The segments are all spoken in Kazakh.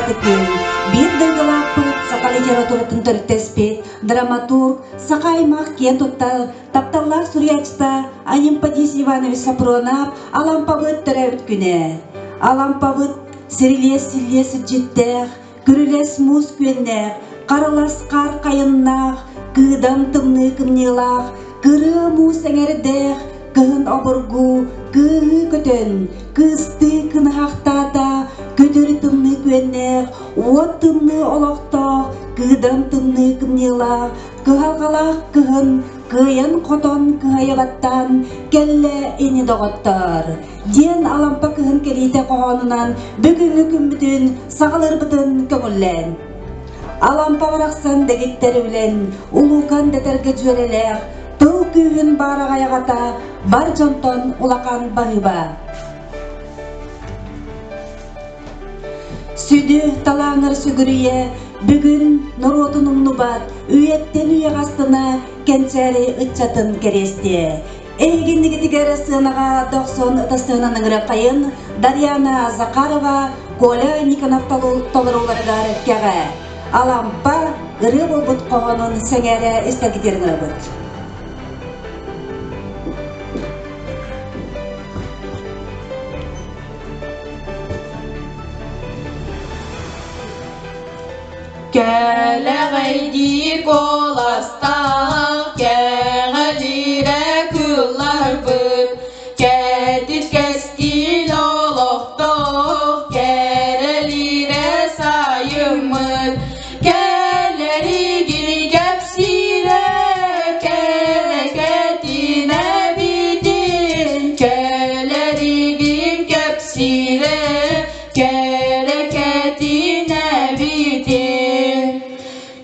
Атыкын, бир дайдалаппыт, сақа литературатын төрттеспет, драматург, сақа аймақ кен тұтта, тапталлар сурьячта, Анимпадис Иванович Сапронап, алампабыт түрәвіт күне. Алампабыт сирилес-силес життех, күрілес мус күннех, қарылас қар қайыннақ, кыдан тымны кымнелақ, кыры мус әңердех, кын обыргу, кыһы көтөн, кысты кынахтата, көтөр тымны күннех, от тымны олоқтоқ, кыдан тымны кымнелақ, кыхалғалақ кыһын, кыйын қотон кыйыбаттан келле ини доғыттар. Ден алампа кыһын келите қоғанынан бүгінгі күмбітін сағылыр бұтын көңіллен. Алампа барақсан дегеттері білен, улукан детерге жөрелер, тыл күйін бары ғаяғата, бар жонтон улақан бағыба. Сүді талаңыр сүгіріе, бүгін нұротының нұбат, үйеттен үйеғастына кенчәрі ұтчатын кересте. Эгендігі тігері сынаға 90 ұтастығынан үңірі қайын Дарьяна Закарова Коля Никонов толыруларыдар кәғі. Алампа ұры бұлбұт қоғанын сәңәрі істергетерін ұбыт. Kələğəydi qolastaq, kəğəlirə küllar büt, kədir kəstil oloqdoq, kərəlirə sayımır, kələrigin gəpsirə, kərəkətinə bidin, kələrigin gəpsirə, kərəkətinə bidin.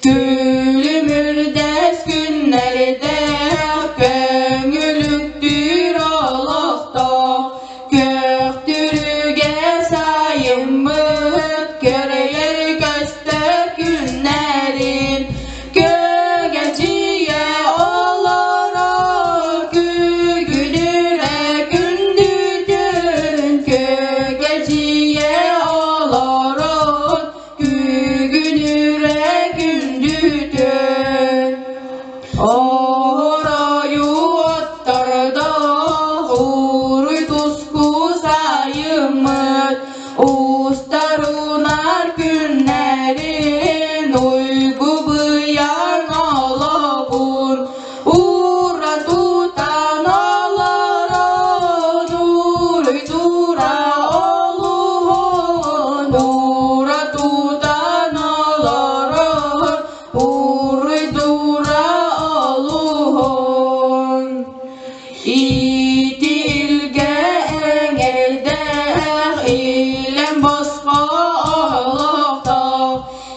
Gülümürdes günlerde köngülüktür olukta, göktürüge sayımıt, görüyer göster günlerin, gögeciye olara, gülüre gündüdün, gögeciye olara, gülüre Orayu ottarda huruy tusku sayımır, ustarunar günlerin uygu bıyan olabur, ura tutan olaron, uruy tura oluhun, ura tutan olaron, uruy tura İtilge eŋeldeğ ilem bosqa oluqta,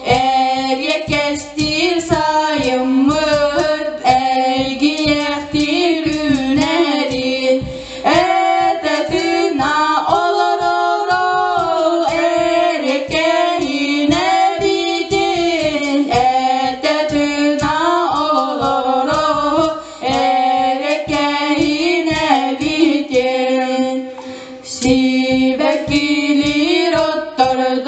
erye kestir sayımır, elgiyektir ünerin, etetina olarora, erekehine bidin, etetina olarora, Sivekilir ottardık,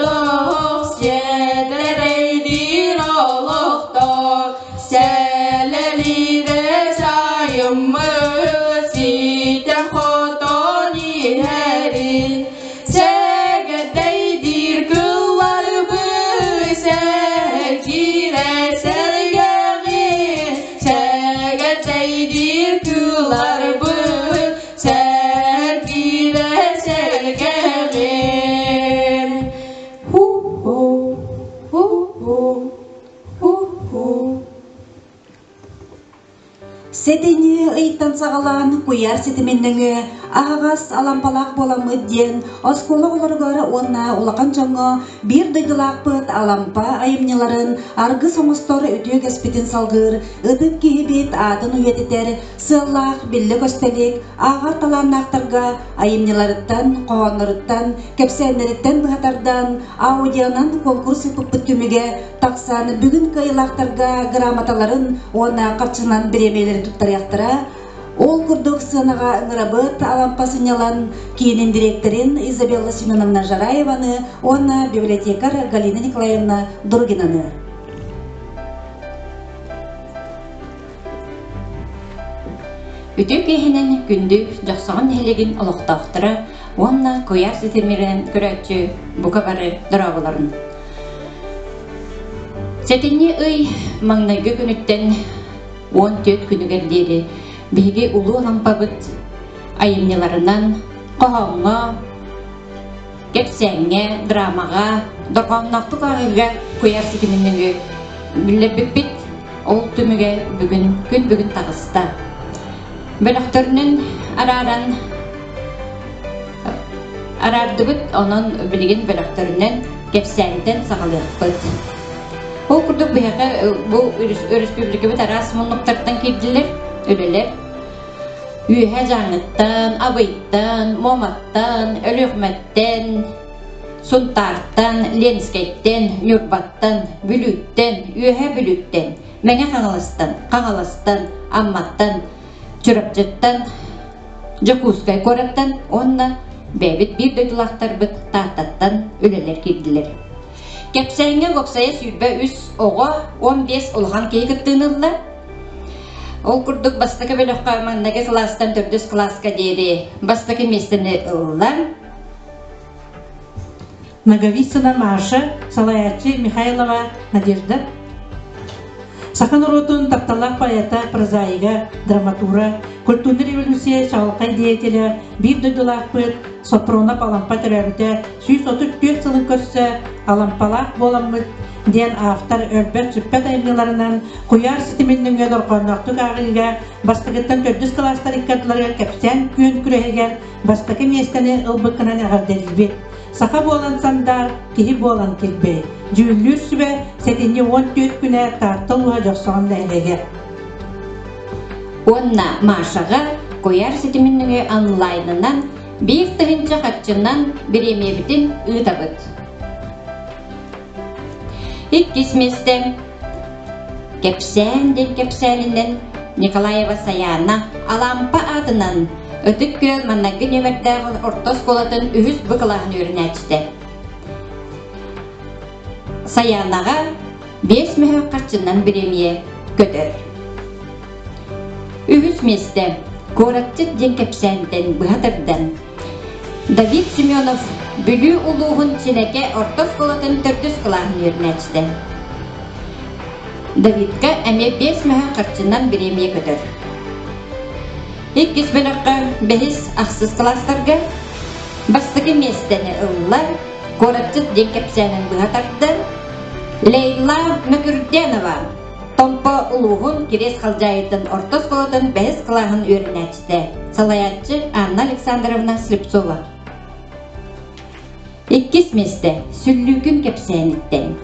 sedereydir oluqta, selelire sayımız, siten xoton iherin, segedeydir kıllar bu, segire sergeğin, segedeydir kıllar bu, Сетені ыйттан сағалан куяр сетеменніңі ағағас алампалақ боламы ден осколы оларғары онна улақан жаңы бір дойдылақ бұд алампа айымнеларын арғы соңыстор өтіе кәспетін салғыр ұдып кейбет атын үйететер сыллақ білі көстелік ағар таланнақтарға айымнеларыттан, қоғанырыттан, кәпсәнеріттен бұғатардан аудиянан конкурсы пұппыт түміге тақсан бүгін кайылақтарға грамоталарын онна қарчынан біремелері тұттаряқтыра Ол курдук сынаға ыңырабыт алампасын ялан кейінен директорин Изабелла Семеновна Жараеваны, онна библиотекар Галина Николаевна Дургинаны. Үтü кейінен күнді жақсаған әлеген олықтақтыра, онна көяр сетемерен көрәтші бұқа бары дұрағыларын. Сәтіне өй маңнайғы күніттен 14 күнігердері бейге ұлы олампа бұд айымнеларынан қоғаңға, кепсәңе, драмаға, дұрғаннақты қағыға көяр сетеменніңі білебіп ол түміге бүгін тағыста. Бөліқтерінің арарды бұд, оның білген бөліқтерінің кепсәңден сағалық бұд. Ол күрдік бұл республика бұд арас мұнлықтардан келділер, өлелер. Үйе жаңыттан, абайттан, моматтан, өліғметтен, сұнтарттан, ленскейттен, нүрбаттан, бүліттен, үйе бүліттен, мәңе қаңаластан, амматтан, чүрапчыттан, жакускай кораттан, онна бәбіт бір дөйділақтар бұд тақтаттан өлелер келділер. Кепсәңе көксая сүйбә үс оға 15 ұлған кейгіттіңілі. Ол күрдік бастықы бөліққа маңнағы кластан 4 класска дейді. Бастықы местіні ұлылар. Наговицына Маша, Салаячи Михайлова Надежда. Сахан Ротун тапталақ поэта, прозаига, драматура, культурный революция, шалқай деятеля, бір дөйділақ бұд, сопронап алампа түрәбіті, 134 сылын көрсі, алампалақ боламыд, ден автор өрбәт сүппәт айымныларынан құяр сетеменнің өд орқаннақты қағылға, бастығыттан 4 кластар иккатыларға кәпсән күйін күрәйген, бастықы местені ұлбықынан ағардәрілбет. Сақа болан сандар, кеhi болан келбей. Жүллүр сүбе, сәтінде 14 күнә тартылуға жоқсағында әлеге. Онна Машаға көяр сетеменнің онлайнынан бір тұхынча қатчынан біремебітін ұйтабыд. Иккисместі кепсәнден кепсәлінен Николаева Саяна алампа адынан өтік көл маннағы нөмірдәғыл ортос қолатын үхіз бұқылағын өрін әчті. Саянаға 5 мүхі қатшынан біремие көтір. Үхіз месті көратчыт ден кепсәнден бұғатырдан Давид Семенов бүлі ұлуғын ченеке ортос қолатын 400 қылағын өрін әчті. Давидқа әме 5 мүхі қатшынан біремие көтір. Иккис бөліққа 5 ақсыз кластарға бастығы местені ұлылар көратчыт ден кепсәнін бұғатырдан Лейла Мүкүрденова Томпо ұлуғын керес қалжайытын ортос қолатын 5 қылағын өрін әчті. Салаятчы Анна Александровна Слепцова. Иккис месті сүллүгін кепсәніттен.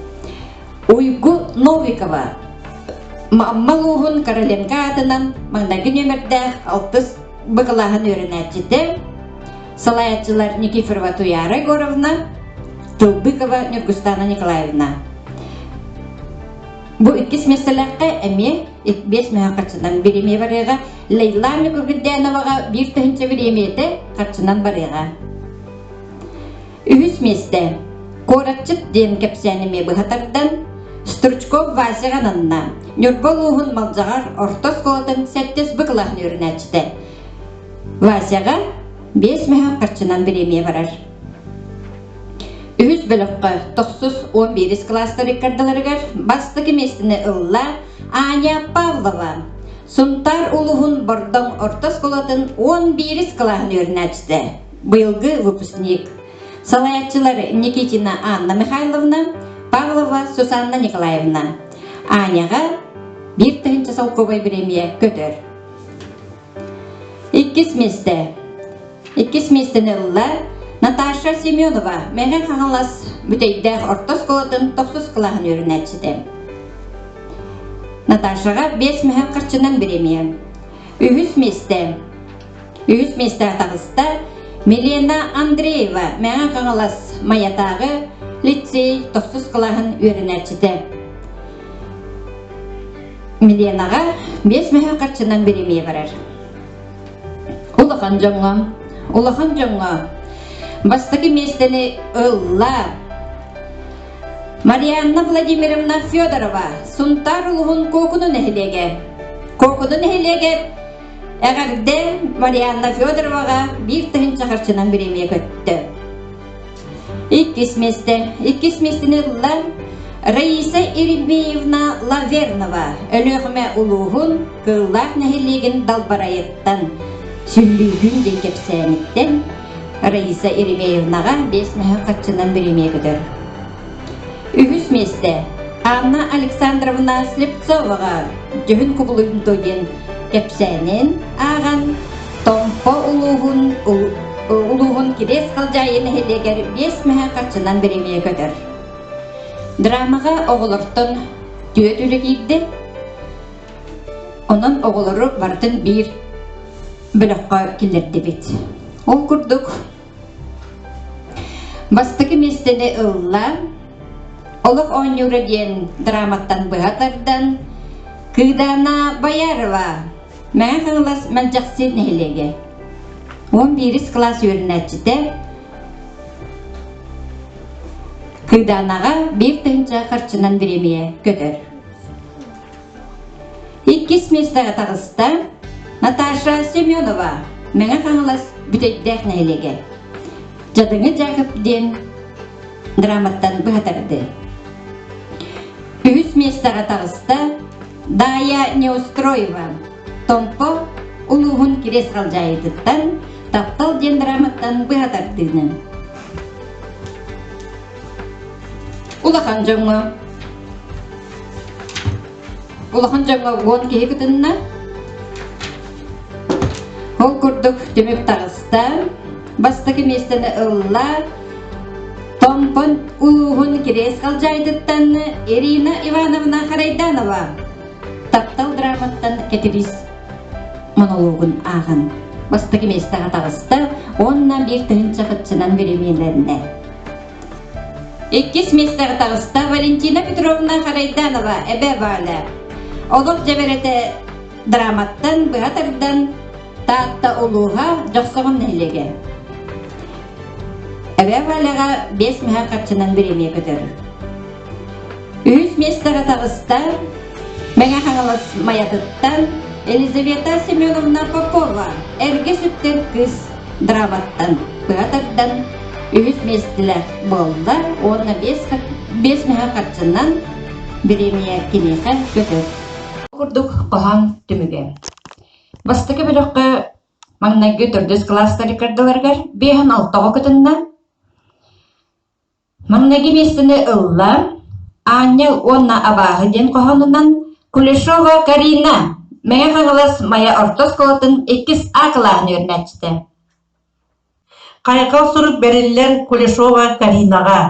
Уйгу Новикова Маммалуғын Короленко атынан маңдағы нөмірді 6 бұқылағын өрін әчті. Салаятчылар Никифорова Туяра Егоровна, Тылбыкова Нюргустана Николаевна. Бұл иккис местеләққа әме 5 мүхі қатшынан біреме барыға, Лейла Мүкүрденоваға 1 тұхынча біреметі қатшынан барыға. Үхіс месті Коратчыт ден кепсәніме бұғатардан Стручков Васиғананна Нюрбол ұғын малжағар ортос қолатын 7 бұқылағын өрін әчті. Васиға 5 мүхі қатшынан біреме барар. Үхіс бөліққа 911 кластар иккардыларығар бастығы местіні ұлла Аня Павлова Сунтар ұлығын бордың ортос қолатын 11 қылағын өрін әчті. Бұйылғы выпускник. Салаятчылары Никитина Анна Михайловна, Павлова Сусанна Николаевна. Аняға 1 тұхынча салковай біремие көтір. Иккис местіні ұлла Наташа Семенова мәңін қаңылас бүтейдәқ ортос қолатын 9 қылағын өрін әтшіді. Наташаға 5 мүхі қырчынан біремие. Үхіс месті атағыста Милена Андреева мәңін қаңылас маятағы лицей 9 қылағын өрін әтшіді. Миленаға 5 мүхі қырчынан біремие барар. Улахан жоңға. Бастаки местени ылла. Марианна Владимировна Федорова, Сунтар улуғын кокунун эхилеге. Әгәрде Марианна Федороваға бір тыгын чақырчынан біреме көтті. Иккис местени ылла Раиса Ирибеевна Лавернова, өлөғіме улуғын кыллақ нәхилеген далбарайыттан, сүллүйгін дей кепсәніттен Раиса Ирибеевнаға 5 мәхі қатчынан біреме көтір. Үгіс месте Анна Александровна Слепцоваға жүхін күбілігін тойден кепсәнен аған Томпо улуғын кирес қалжайын хелегер 5 мәхі қатчынан біреме көтір. Драмаға оғылыртын түйет үлі кейді. Onun oğulları бартын bir bölükқа келерді бет. Ол күрдік. Бастығы местені ылла, олық ойнюры ден драматтан бұғатардан Кыдана Баярова, мәң қаңлас мән жақсы нәйлеге. 11 класс өрінәтчіде Кыданаға бір тыңча қарчынан біремeye көтір. Иккис местағы тағыста Наташа Семенова мәңі қаңылас бүтейдәк нәйлеге. Жадыңы жағып ден драматтан бұғатарды. Үз местағы тағыста Дая Неустроева Томпо улуғын керес қалжайдыттан таптал ден драматтан бұғатардыны. Улахан жоңы 10 кейі күтінна. Ол күрдік түміп тағыста. Бастығы местені ылла. Томпон улуғын керес қалжайдыттан Ирина Ивановна Харайданова. Таптал драматтан кетеріс монологын ағын. Бастығы местіға тағыста 10 тыңынша құтшынан беремелеріне. Иккис местіға тағыста Валентина Петровна Харайданова әбе балы. Олық жабереті драматтан бұғатардан таатта ұлуға жоқсығын нәйлеге. Әбе балыға 5 мәға қатшынан біреме көтір. Үз местіға тағыста мәңі қаңылас маятыттан Елизавета Семеновна Попова әрге сүттен күз драматтан бұғатардан үз местілер болды. Оны 5 мәға қатшынан біреме кенеға көтір. Күрдік қоған түміге. Бастығы біліққа маңнағы түрдіз кластары кірділергер 5-6 күтінна. Маңнағы местіні ұлла Анел онна абағы ден қоғанынан Кулешова Карина мәңі қағылас мая ортос қолатын 2 ақылағын өрнәтшіді. Қайқал сұрып берілер Кулешова Каринаға.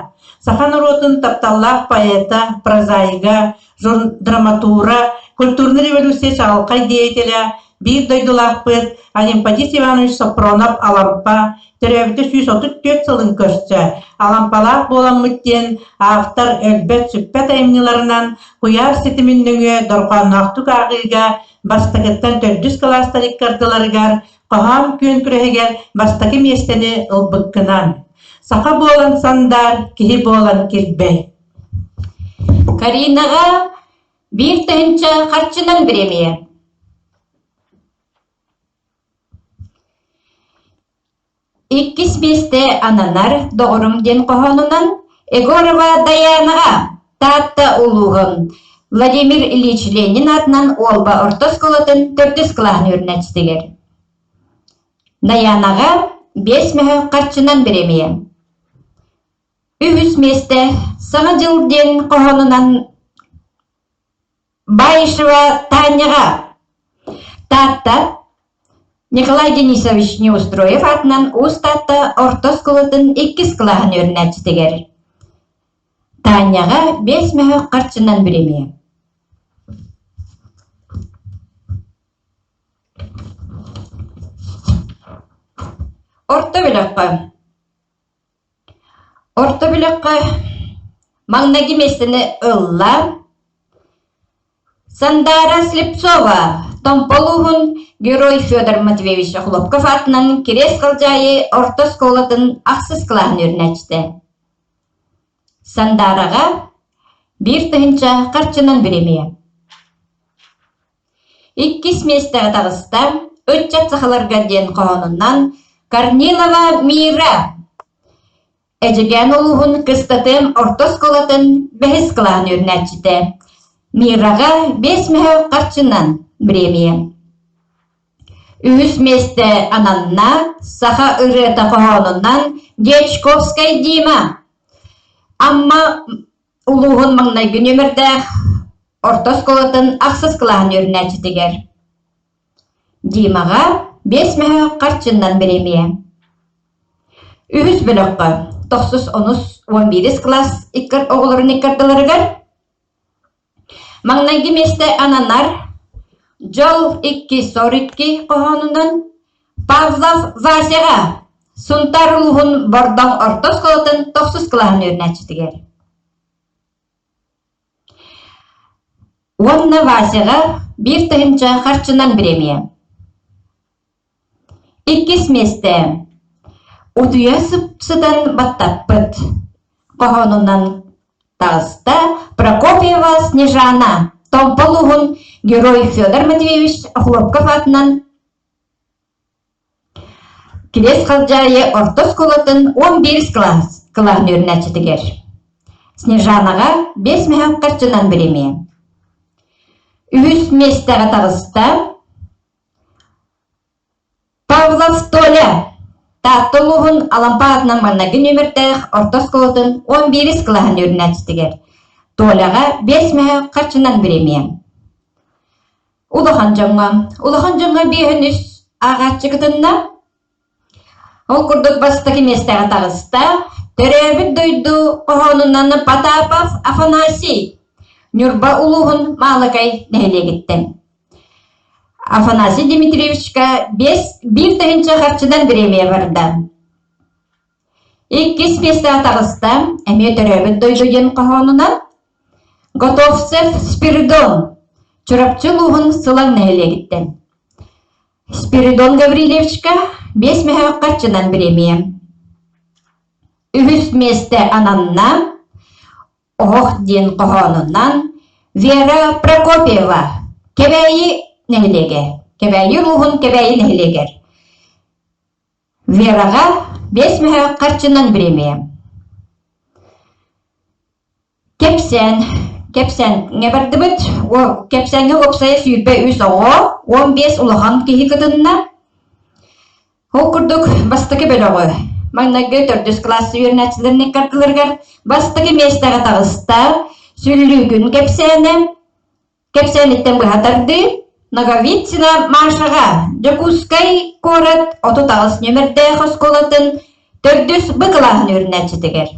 Сахан ұротын тапталлақ поэта, прозаига, драматура, культурный революция шағылқай деятеля, bir doydulaqpıt, Олимпадис Иванович Сопронов алампа, төрәбіті 134 сылын көрсі. Алампалақ болан мүттен, автор өлбет сүппет әймнеларынан, құяр сетіміндіңі дорғанақтық ағыға, бастықыттан 400 кластарик кардыларығар, қоғам көн күрегер бастықы местені ұлбыққынан. Сақа болан сандар, кихи болан келбей. Каринаға бір тыңча қарчынан біремeye. Иккис бесте ананар доғырым ден қоғанынан Егорова Даянаға таатта улуғын Владимир Ильич Ленин атынан олба ортос қолатын 400 клағын өрнәтістігер. Даянаға 5 мәхі қарчынан біремeye. Үгіс месте саңа жыл ден қоғанынан Байышева Таняға таатта Николай Денисович Неустроев атынан ұстатта ортос қолатын 2 клағын өрнәтістігер. Таняға 5 мәхі қарчынан біремeye. Орта біліққа маңнағы местіні ұлла Сандара Слепцова Томполуғын Герой Федор Матвеевич Хлопков атынан Кирес Қалжайы орта сколатын ақсыз клағын өрнәчті. Сандараға бір тұхынша қарчынан біремeye. 2 местегі тағыста өтчат сақаларға ден қоғанынан Корнилова Мира әжіген олуғын кыстатым орта сколатын бәхіс клағын өрнәчті. Мираға 5 мәхәу қарчынан біремeye. 3 месте ананна саха ырыта қоғанынан Дечковскай Дима. Амма улуғын маңнай күн өмірдәқ орта сколатын ақсыз қылағын өрнәчітігер. Димаға 5 мәхәу қарчыннан біремeye. 3 бөліққа 9-11 класс иккір оғылырын иккірділіргір. Маңнайғы месте ананар Жол 2-42 қоғанынан Павлов Васяға Сунтар улуғын бордың орта сколатын 9 қылағын өрнәчітігер. Онна Васяға бір тұхынша қарчынан біремeye. 2 месте Удуя сыптсыдан баттаппыт қоғанынан тағыста Прокопьева Снежана Томполуғын Герой Федор Матвеевич Хлопков атынан Кирес Қалжайы орта сколатын 11 клағын өрнәчітігер. Снежанаға 5 мәхәу қарчынан біремeye. 3 местегі тағыста Павлов Толя Таттылуғын алампа атынан маңнағы нөмірдәқ орта сколатын 11 клағын өрнәчітігер. Толяға 5 мәхәу қарчынан біремeye. Улахан жаңға бейхініс ағатчы күтінна. Ол күрдік бастығы местегі тағыста Төрәбіт дойду қоғанынан Потапов Афанасий Нюрба улуғын малықай нәйлегіттен. Афанасий Дмитриевичка 1 тұхынша қарчыдан біремeye барды. 2 местегі тағыста әме Төрәбіт дойдуен қоғанынан Готовцев Спиридон Чурапчылуғын сылаң нәйлегіттен. Спиридон Гаврилевичка 5 мәхәу қарчынан біремeye. 3 месте ананна оғық ден қоғанынан Вера Прокопьева кебәйі нәйлеге. Кебәйі руғын кебәйі нәйлегер. Вераға 5 мәхәу қарчынан біремeye. Кепсен не барды бұд, кепсенге опсайы сүйірбе үз оғы, 15 ұлыған кейі күтінна. Ол күрдік бастығы бөлігі. Маңнағы 4 классы өрнәтілеріне картылырғар бастығы местегі тағыста сүллігін кепсенеттен бұғатарды Наговицина Машаға Джакускай корат оту тағыс нөмірді қосқолатын 4 бұқылағын өрнәтітігер.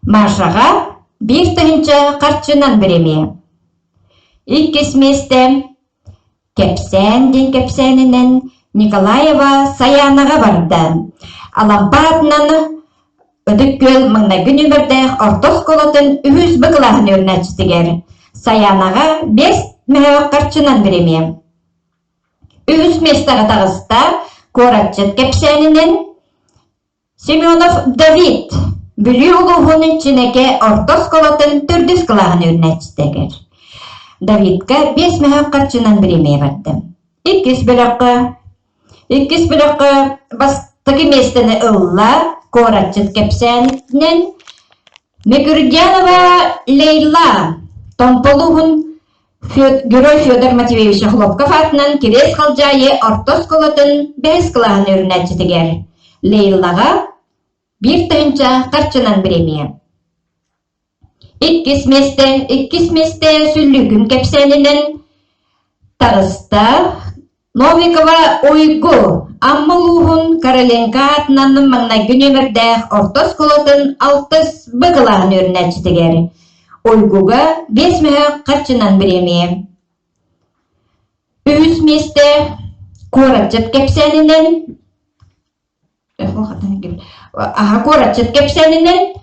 Машаға 1 тұхынша қарчынан біремeye. 2 месте кепсенінен Николаева Саянаға барды. Алампа атынан өдіккөл маңнағы нөмірді орта сколатын 3 бұқылағын өрнәтітігер. Саянаға 5 мәхәу қарчынан біремeye. 3 местегі тағыста Коратчет кепсенінен Семенов Давид Бүлі ұлығының чінеке орта сколатын 4 қылағын өрнәтістегер. Давидқа 5 мәхәу қарчынан біремeye барды. 2 бөліққа бастығы местені ұлла Коратчет кепсенінен Мекурдянова Лейла Томполуғын Герой Федор Матвеевич Хлопков атынан Кирес Қалжайы орта сколатын 5 қылағын өрнәтістегер. Лейлаға 1 тұхынша қарчынан біремeye. 2 месте сүллігін кепсенінен тағыста Новикова Ойгу Аммалуғын Короленко атынан маңнағы нөмірдәқ орта сколатын 6 бұқылағын өрнәтістегер. Ойгуға 5 мәхәу қарчынан біремeye. 3 месте Коратчет кепсенінен Коратчет кепсенінен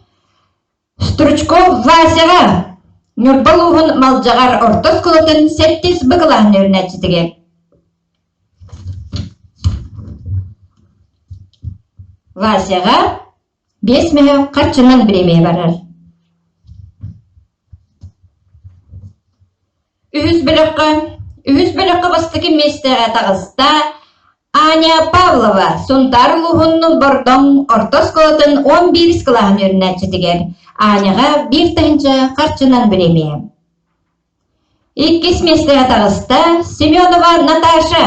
Стручков Васяға Нюрбалуғын малжағар ортос қолатын сәттес бұғылағын өрнәтшітігер. Васяға 5 мәхі қарчынан біреме барар. Үхіз біліққа бастығы местеға тағыста Аня Павлова Сунтар Луғынны бұрдың ортос қолатын 11 қылағын өрнәтшітігер. Аняға 1 тәнчі қарчынан біреме. 2 местеға тағыста Семенова Наташа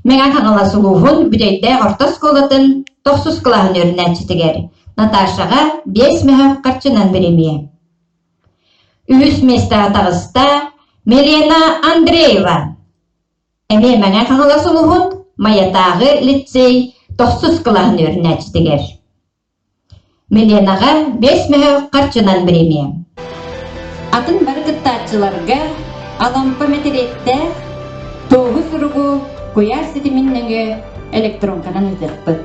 Мега қаңала сұлуғын бүдейді ортос қолатын 9 қылағын өрнәтшітігер. Наташаға 5 мәхі қарчынан біреме. 3 местеға тағыста Мелена Андреева. Әме мәңә қаңала сұлуғын Маятағы лицей 9 қылағын өрнәтшітігер. Меленаға 5 мәхі қарчынан біреме. Атын барқыттатчыларға алампа мәтелетті 9 ұрығы көяр сетімінніңі электронканан үзіқпіт.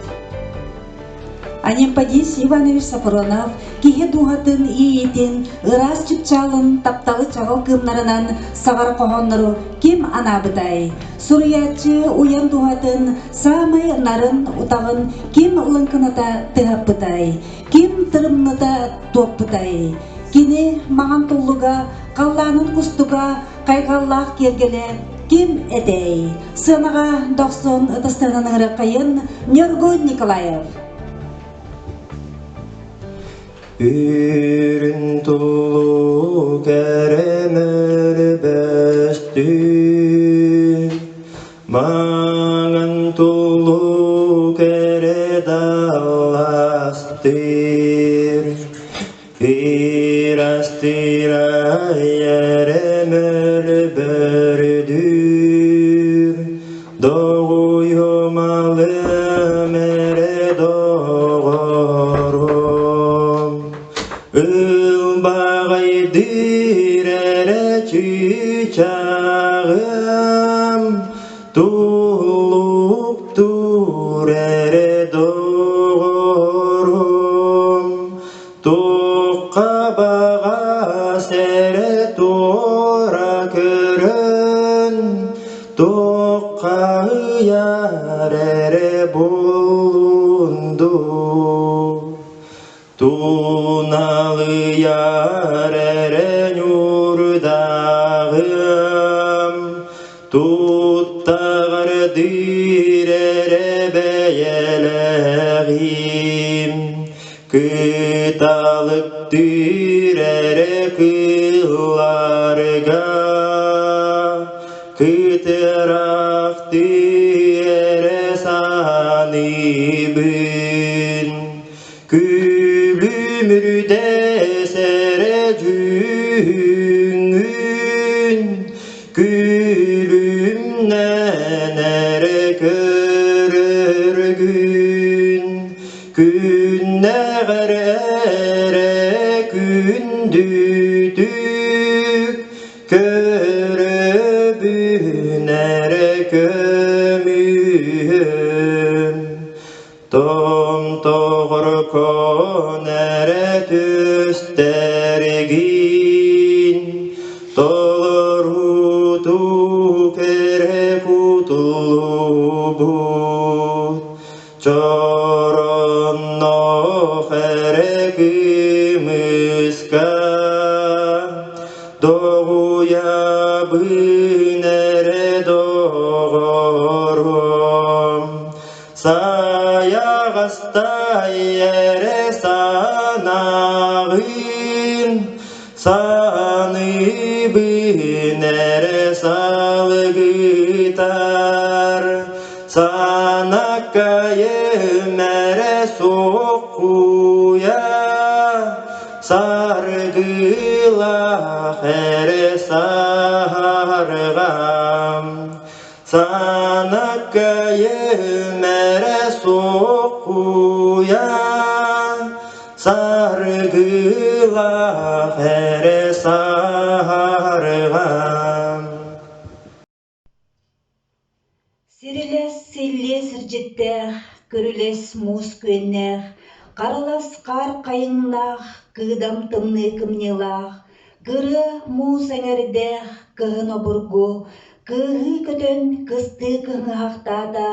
Анемпадис Иванович Сафронов кихе дуғатын иетен ырас чыпчалын тапталы чағыл кымнарынан сағар қоғонныру кем анабыдай. Суриятчы уян дуғатын самай нарын утағын кем ұлынкыната тығаппыдай, кем тырымныта тоқпыдай. Кені маған тұллыға, қалланын құстыға, қайғаллақ кергелі, кем әдей. Сынаға 90 ұтыстанының рақайын Нёргуд Николаев. Үрін тұлу кәрімір бәсті, маңын тұлу кәрі даластыр, ирастыра әрімір бірдір, доғу юмалы мәре доғырым. Ылбағай дирәрі чичағым, тұлуп тұрәрі доғырым, тұққа баға сәрі тұра көрін, тұққа ұяр әрі болынды. Тунаlı yar eren yurdağım, tuttağır direre beyeleğim, kıtalık direre kıllarga, kıtırak dire sanibin, Külümürde sere cüngün, külümden ere görür gün, günler ere gündüdük, körübün ere kömühüm. Tom toğru konere tüstergin, Tolur tu kere kutulu but, Çoron no kere kımıska, Doğuya bınere doğurum, Sayağasta yere sanağın, Sanı binere salgıtar, Sanakkayı mere sokuya, Sargıla here sargam, Sanakkayı mere sokuya, sargıla here sargam. Сирелес селлес іржетті, көрілес мұз көннәқ, қаралас қар қайыңнақ, кыдам тымны кымнелақ, Кыры муус эҥеридэх кыһын обургу, кыыһыы көтөн кыстыы кыһыҥы хахтаата,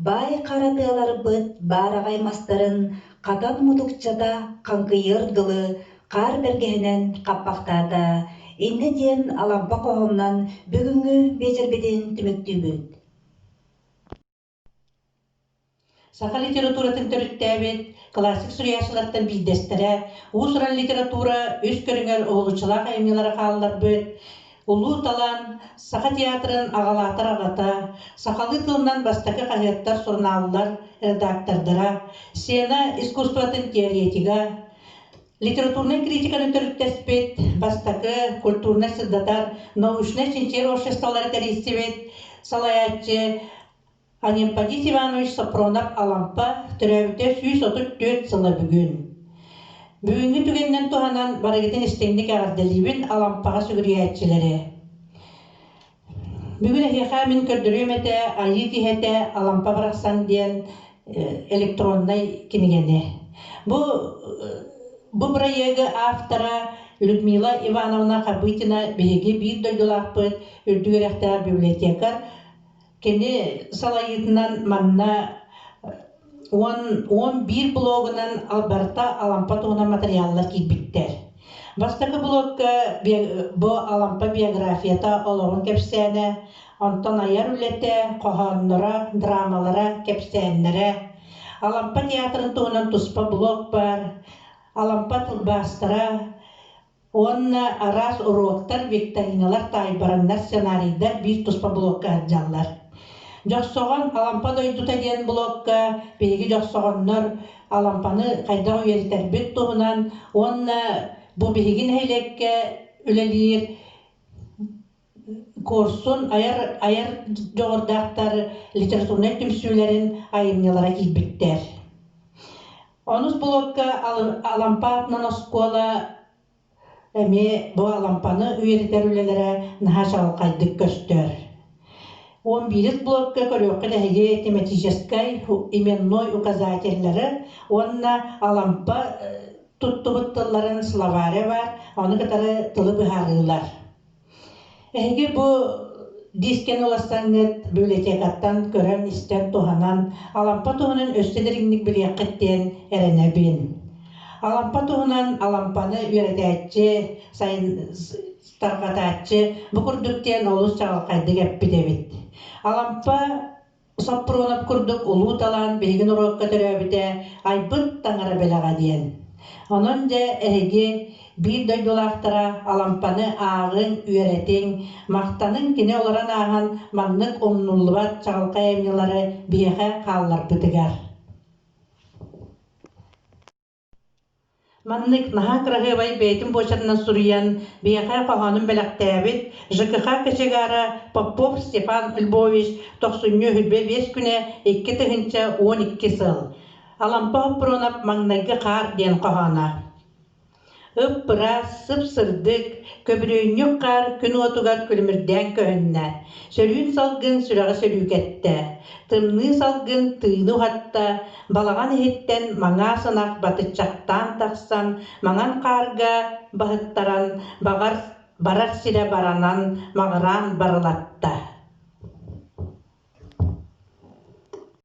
бай харатыаларбыт баарагай мастарын хатан мутукчата хаҥкыйыр дылы хаар бэргэһинэн хаппахтаата, инне диэн алампа коһомнан бүгүҥҥү бэдьэрбитин түмүктүүбүт. Саха литературатын төрүттээбит, классик сурьясылаттан билдестере, уусуран литература үс көрүңөр оолучулаах эмнелары хаалларбыт, улуу талан саха театрын агалаатар агата, сахалы тылынан бастакы каһыаттар сурнааллар редактордара, сцена искусствотын теоретига, литературный критиканы төрүттеспит, бастакы культурный сыддатар, научный чинчер обществолары кәрейстебет, салаятчы Анемпадис Иванович Сапронов Алампа төрәбіте 134 сылы бүгін. Бүгінгі түгеннен туһанан барагетін істеңдік ағарделибін Алампаға сүгіріятчілері. Бүгін әхеха мен көрдірім әті, айы тихеті Алампа барақсан дейін электронной кенігені. Бұл проегі автора Людмила Ивановна Хабытина беге бір дойдылақпыт үрдігеректер библиотекар кені салайытынан манна 11 блогынан Алберта Алампа туғына материаллар килбиттер. Бастакы блогка бу Алампа биографията олығын кепсәне, онтон аяр үлете, қоғаннара, драмалара кепсәннere. Алампа театрын туғынан туспа блог бар, Алампа тылбастыра, онна арас уроктар, викториналар, тайбараннар, сценарийдар bir туспа блогка аджаллар. Жоқсоған Алампа дойдута ден блокка, бейгі жоқсоғаннар Алампаны қайда үйерітер бүт туғынан, онна бұ бейгін әйлекке үлелер корсын, аяр жоғырдақтар литературный түмсүлерін айымнелара кейбіттер. Онус блокка Алампа атынан оскола әме бұ Алампаны үйерітер үлелері наға шағылқайдық көстер. 11 блокка көрөккө дәһиге тематической именной указательлары, онна Алампа туттубуттыларын словаре бар, оны кытары тылы быһарылар. Эһиге бу дискен оластаңыт библиотекаттан көрөн истен туһанан Алампа туһунун өстедеринник билиэккеттен эренебин. Алампа туһунан Алампаны үйрәтәчче, сайын таргатаччы, бу курдуктен олус чагылкайды кеппидебит. Алампа Сапронов курдук улуу талан бейгин урокка төрөбүтэ айбыт таңара белага диен. Онон же эһиги бир дойдулактара Алампаны аагын үйрәтең, мактанын кине оларан аахан маннык омнуллубат чагылка эмнелары биэхэ хааллар бытыгар. Маннык наха крахыбай бейтин бочарынан сурыян биэхэ қоғанын бэлэктээбит ЖКХ кычыгара Попов Степан Львович 95 күнэ 2 тыгынча 12 сыл. Алампа Пронов маңнайгы қар ден қоғана. Ыппыра, сып-сырдык, көбірөйнүк қар күн отугар күлмірден көхінна. Сөрүүн салгын сүрағы сөрүүкетті. Тымны салгын тыыну хатта, балаған ехеттен маңа сынақ батычақтан тақсан, маңан қарға бағыттаран, барар сире баранан, мағыран барылатта.